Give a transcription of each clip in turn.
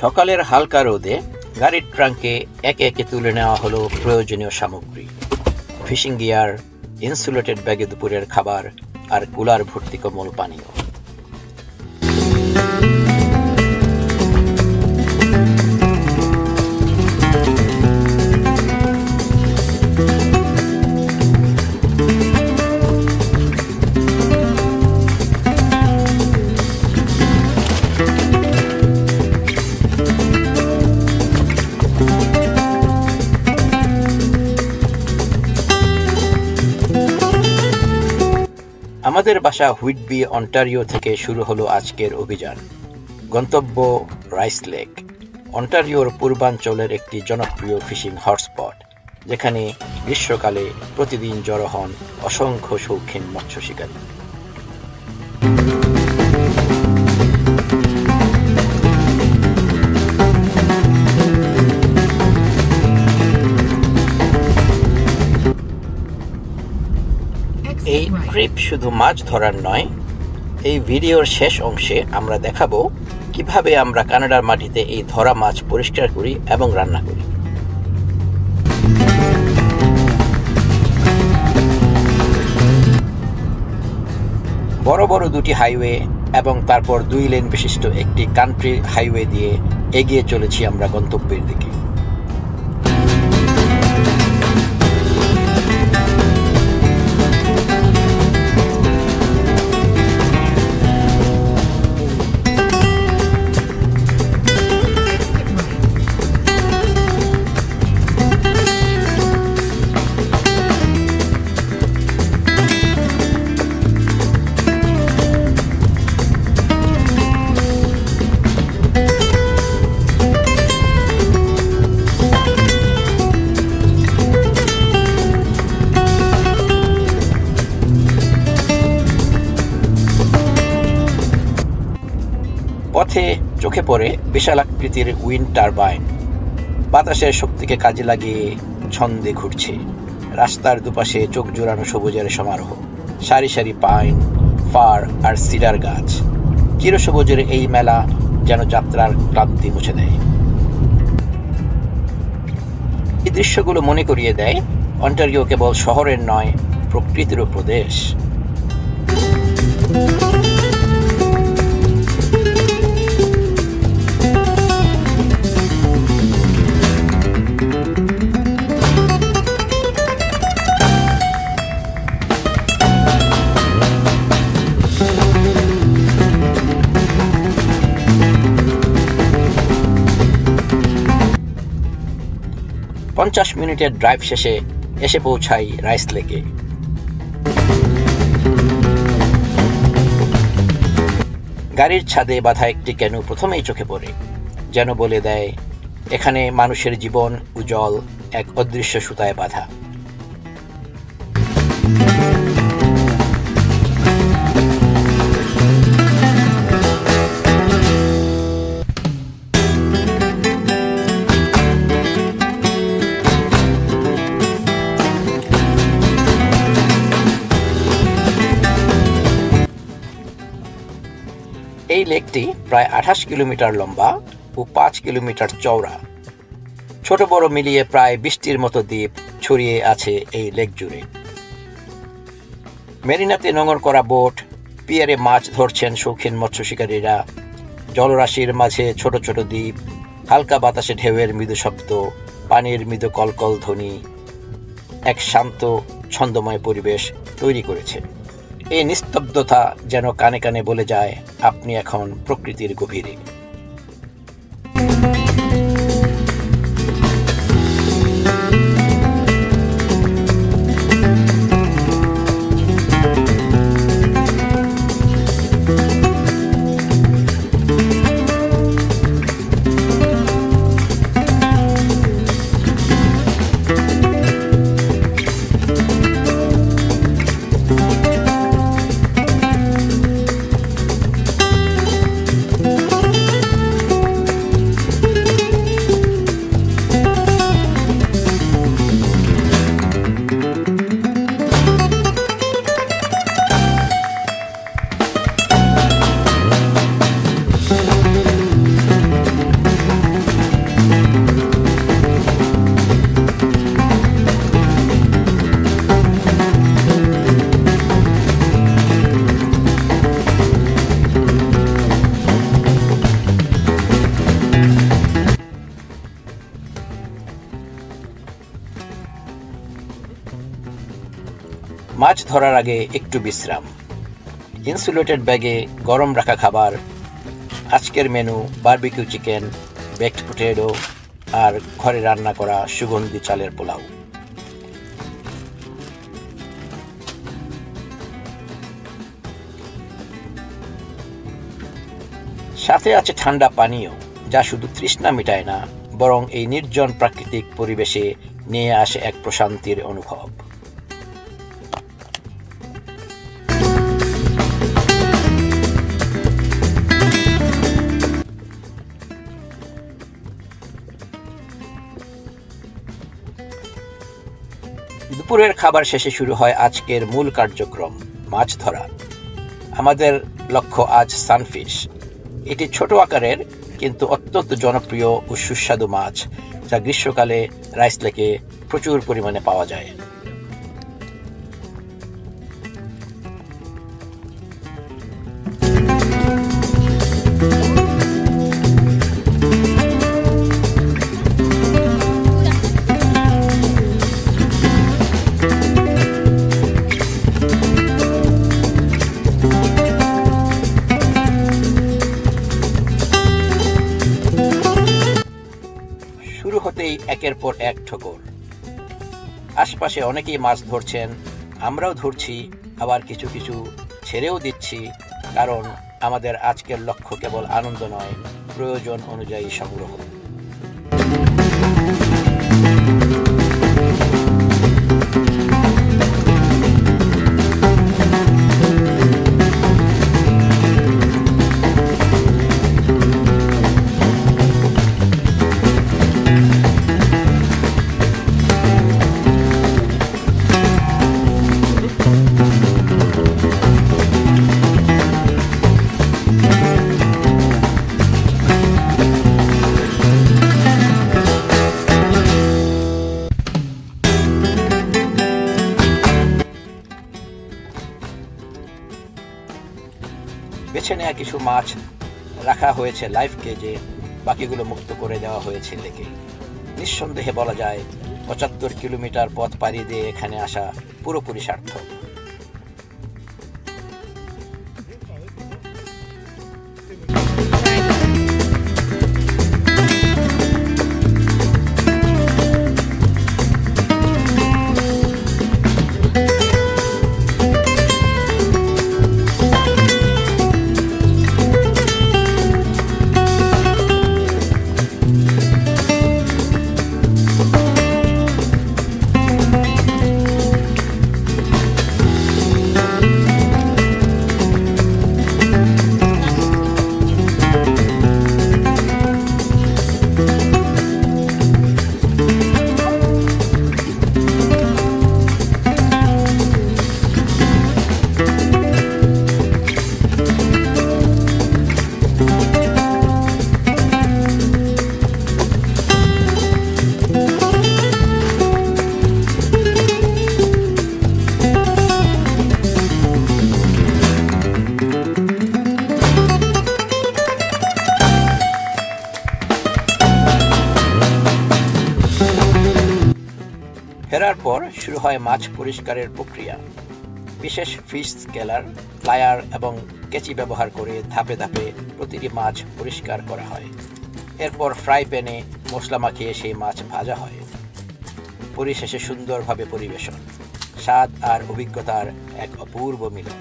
সকালের হালকা রোদে গাড়ির ট্রাঙ্কে একে একে তুলে নেওয়া হলো প্রয়োজনীয় সামগ্রী, ফিশিং গিয়ার, ইনসুলেটেড ব্যাগে দুপুরের খাবার আর কুলার ভর্তি কোমল পানীয়। আমাদের বাসা হুইটবি, অন্টারিও থেকে শুরু হলো আজকের অভিযান। গন্তব্য রাইস লেক, অন্টারিওর পূর্বাঞ্চলের একটি জনপ্রিয় ফিশিং হটস্পট, যেখানে গ্রীষ্মকালে প্রতিদিন জড়ো হন অসংখ্য শৌখিন মৎস্য শিকারী। এই ট্রিপ শুধু মাছ ধরার নয়, এই ভিডিওর শেষ অংশে আমরা দেখাবো কিভাবে আমরা কানাডার মাটিতে এই ধরা মাছ পরিষ্কার করি এবং রান্না করি। বড় বড় দুটি হাইওয়ে এবং তারপর 2 লেন বিশিষ্ট একটি কান্ট্রি হাইওয়ে দিয়ে এগিয়ে চলেছি আমরা গন্তব্যের দিকে। পথে চোখে পড়ে বিশাল আকৃতির উইন্ড টারবাইন, বাতাসের শক্তিকে কাজে লাগিয়ে ছন্দে ঘুরছে। রাস্তার দুপাশে চোখ জোড়ানো সবুজের সমারোহ, সারি সারি পাইন, ফার আর সিডার গাছ। চিরসবুজের এই মেলা যেন যাত্রার ক্লান্তি মুছে দেয়। এই দৃশ্যগুলো মনে করিয়ে দেয় অন্টারিও কেবল শহরের নয়, প্রকৃতিরও প্রদেশ। পঞ্চাশ মিনিটের ড্রাইভ শেষে এসে পৌঁছাই রাইস লেকে। গাড়ির ছাদে বাঁধা একটি ক্যানু প্রথমেই চোখে পড়ে, যেন বলে দেয় এখানে মানুষের জীবন উজ্জ্বল এক অদৃশ্য সুতায় বাঁধা। এই লেকটি প্রায় 28 কিলোমিটার লম্বা ও 5 কিলোমিটার চওড়া। ছোট বড় মিলিয়ে প্রায় 20টির মতো দ্বীপ ছড়িয়ে আছে এই লেক জুড়ে। মেরিনাতে নোঙর করা বোট, পিয়ারে মাছ ধরছেন শৌখিন মৎস্য শিকারীরা। জলরাশির মাঝে ছোট ছোট দ্বীপ, হালকা বাতাসে ঢেউয়ের মৃদু শব্দ, পানির মৃদু কলকল ধ্বনি এক শান্ত ছন্দময় পরিবেশ তৈরি করেছে। এই নিস্তব্ধতা যেন কানে কানে বলে যায় আপনি এখন প্রকৃতির গভীরে। ধরার আগে একটু বিশ্রাম, ইনসুলেটেড ব্যাগে গরম রাখা খাবার। আজকের menu barbecue chicken, baked potato আর ঘরে রান্না করা সুগন্ধি চালের পোলাও। সাথে আছে ঠান্ডা পানীয়, যা শুধু তৃষ্ণা মেটায় না, বরং এই নির্জন প্রাকৃতিক পরিবেশে নিয়ে আসে এক প্রশান্তির অনুভব। দুপুরের খাবার শেষে শুরু হয় আজকের মূল কার্যক্রম, মাছ ধরা। আমাদের লক্ষ্য আজ সানফিশ। এটি ছোট আকারের কিন্তু অত্যন্ত জনপ্রিয় ও সুস্বাদু মাছ, যা গ্রীষ্মকালে রাইস লেকে প্রচুর পরিমাণে পাওয়া যায়। শুরু হতেই একের পর এক ঠোকর। আশপাশে অনেকেই মাছ ধরছেন, আমরাও ধরছি, আবার কিছু কিছু ছেড়েও দিচ্ছি, কারণ আমাদের আজকের লক্ষ্য কেবল আনন্দ নয়, প্রয়োজন অনুযায়ী সংগ্রহ। বেছে নেওয়া কিছু মাছ রাখা হয়েছে লাইফ কেজে, বাকিগুলো মুক্ত করে দেওয়া হয়েছে লেকে। নিঃসন্দেহে বলা যায় ৭৫ কিলোমিটার পথ পাড়ি দিয়ে এখানে আসা পুরোপুরি সার্থক। ফেরার পর শুরু হয় মাছ পরিষ্কারের প্রক্রিয়া। বিশেষ ফিশ স্কেলার, প্লায়ার এবং কেচি ব্যবহার করে ধাপে ধাপে প্রতিটি মাছ পরিষ্কার করা হয়। এরপর ফ্রাই প্যানে মশলা মাখিয়ে সেই মাছ ভাজা হয়। পরিশেষে সুন্দরভাবে পরিবেশন, স্বাদ আর অভিজ্ঞতার এক অপূর্ব মিলন।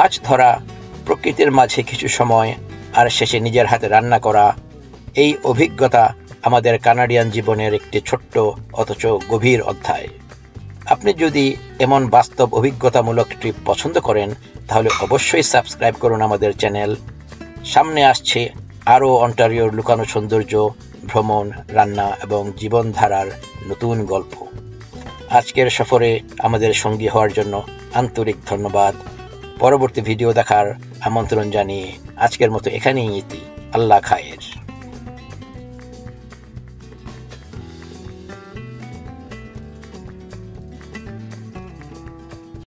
মাছ ধরা, প্রকৃতির মাঝে কিছু সময়, আর শেষে নিজের হাতে রান্না করা, এই অভিজ্ঞতা আমাদের কানাডিয়ান জীবনের একটি ছোট্ট অথচ গভীর অধ্যায়। আপনি যদি এমন বাস্তব অভিজ্ঞতামূলক ট্রিপ পছন্দ করেন তাহলে অবশ্যই সাবস্ক্রাইব করুন আমাদের চ্যানেল। সামনে আসছে আরও অন্টারিওর লুকানো সৌন্দর্য, ভ্রমণ, রান্না এবং জীবনধারার নতুন গল্প। আজকের সফরে আমাদের সঙ্গী হওয়ার জন্য আন্তরিক ধন্যবাদ। পরবর্তী ভিডিও দেখার আমন্ত্রণ জানিয়ে আজকের মতো এখানেই ইতি। আল্লাহ খায়ের।